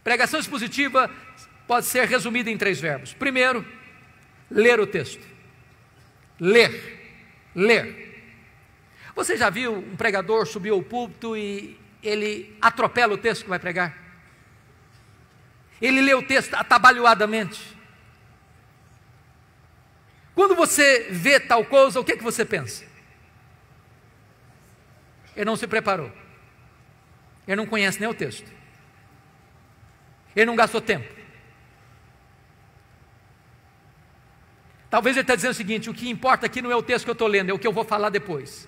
Pregação expositiva pode ser resumida em 3 verbos. Primeiro, ler o texto. Ler. Você já viu um pregador subir ao púlpito e ele atropela o texto que vai pregar? Ele lê o texto atabalhoadamente. Quando você vê tal coisa, o que é que você pensa? Ele não se preparou. Ele não conhece nem o texto. Ele não gastou tempo. Talvez ele está dizendo o seguinte: o que importa aqui não é o texto que eu estou lendo, é o que eu vou falar depois.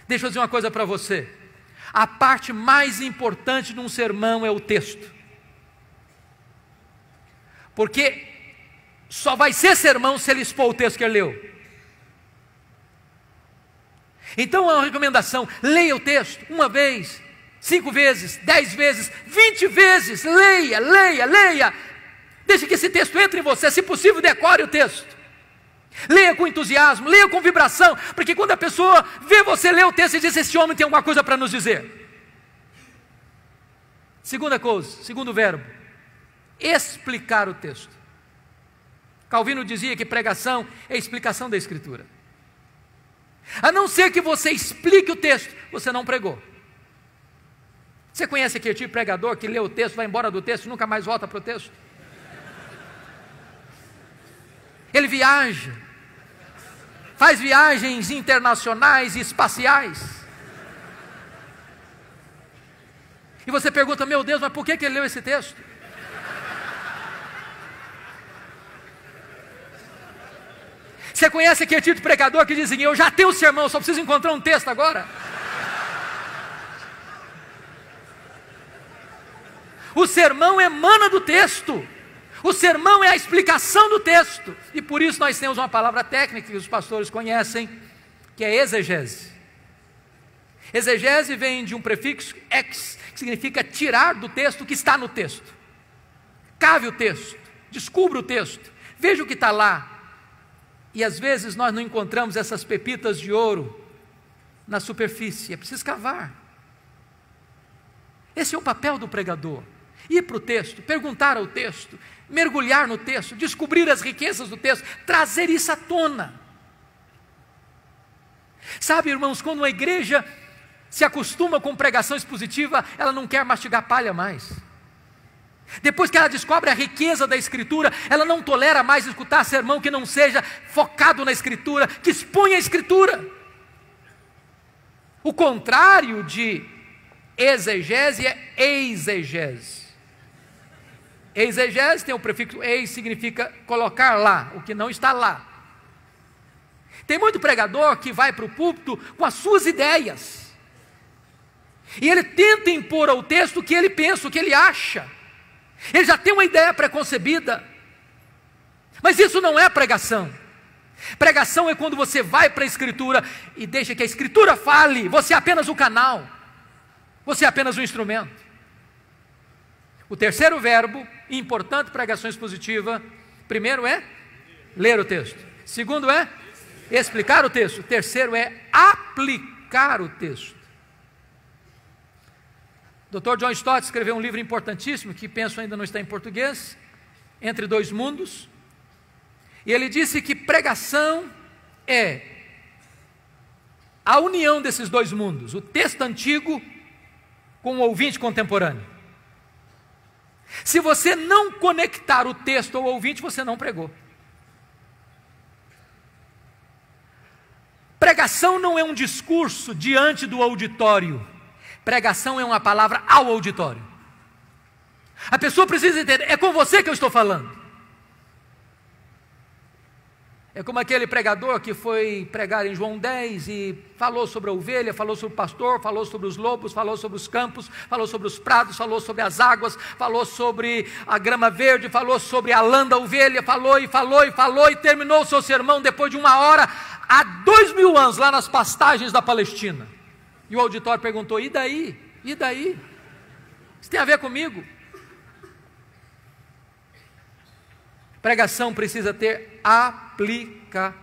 Deixa eu dizer uma coisa para você. A parte mais importante de um sermão é o texto. Porque só vai ser sermão se ele expor o texto que ele leu. Então é uma recomendação: leia o texto 1 vez, 5 vezes, 10 vezes, 20 vezes. Leia. Deixe que esse texto entre em você. Se possível, decore o texto. Leia com entusiasmo, leia com vibração, porque quando a pessoa vê você ler o texto e diz: esse homem tem alguma coisa para nos dizer. Segunda coisa, segundo verbo, explicar o texto. Calvino dizia que pregação é explicação da Escritura. A não ser que você explique o texto, você não pregou. Você conhece aquele tipo de pregador que lê o texto, vai embora do texto e nunca mais volta para o texto? Ele viaja, faz viagens internacionais e espaciais. E você pergunta: meu Deus, mas por que ele leu esse texto? Você conhece aquele tipo de pregador que diz assim: eu já tenho o sermão, só preciso encontrar um texto agora? O sermão emana do texto. O sermão é a explicação do texto. E por isso nós temos uma palavra técnica que os pastores conhecem, que é exegese. Exegese vem de um prefixo ex, que significa tirar do texto o que está no texto. Cave o texto, descubra o texto, veja o que está lá. E às vezes nós não encontramos essas pepitas de ouro na superfície, é preciso cavar. Esse é o papel do pregador: ir para o texto, perguntar ao texto, mergulhar no texto, descobrir as riquezas do texto, trazer isso à tona. Sabe, irmãos, quando uma igreja se acostuma com pregação expositiva, ela não quer mastigar palha mais. Depois que ela descobre a riqueza da Escritura, ela não tolera mais escutar sermão que não seja focado na Escritura, que exponha a Escritura. O contrário de exegese é exegese. Exegese tem o prefixo eis, significa colocar lá, o que não está lá. Tem muito pregador que vai para o púlpito com as suas ideias, e ele tenta impor ao texto o que ele pensa, o que ele acha. Ele já tem uma ideia preconcebida. Mas isso não é pregação. Pregação é quando você vai para a Escritura e deixa que a Escritura fale. Você é apenas o canal, você é apenas um instrumento. O terceiro verbo importante, pregação expositiva: primeiro é ler o texto, segundo é explicar o texto, o terceiro é aplicar o texto. Dr. John Stott escreveu um livro importantíssimo, que penso ainda não está em português, Entre Dois Mundos, e ele disse que pregação é a união desses dois mundos, o texto antigo com o ouvinte contemporâneo. Se você não conectar o texto ao ouvinte, você não pregou. Pregação não é um discurso diante do auditório. Pregação é uma palavra ao auditório. A pessoa precisa entender: é com você que eu estou falando. É como aquele pregador que foi pregar em João 10 e falou sobre a ovelha, falou sobre o pastor, falou sobre os lobos, falou sobre os campos, falou sobre os prados, falou sobre as águas, falou sobre a grama verde, falou sobre a lã da ovelha, falou e terminou o seu sermão depois de 1 hora, há 2000 anos, lá nas pastagens da Palestina. E o auditório perguntou: e daí? E daí? Isso tem a ver comigo? Pregação precisa ter aplicação.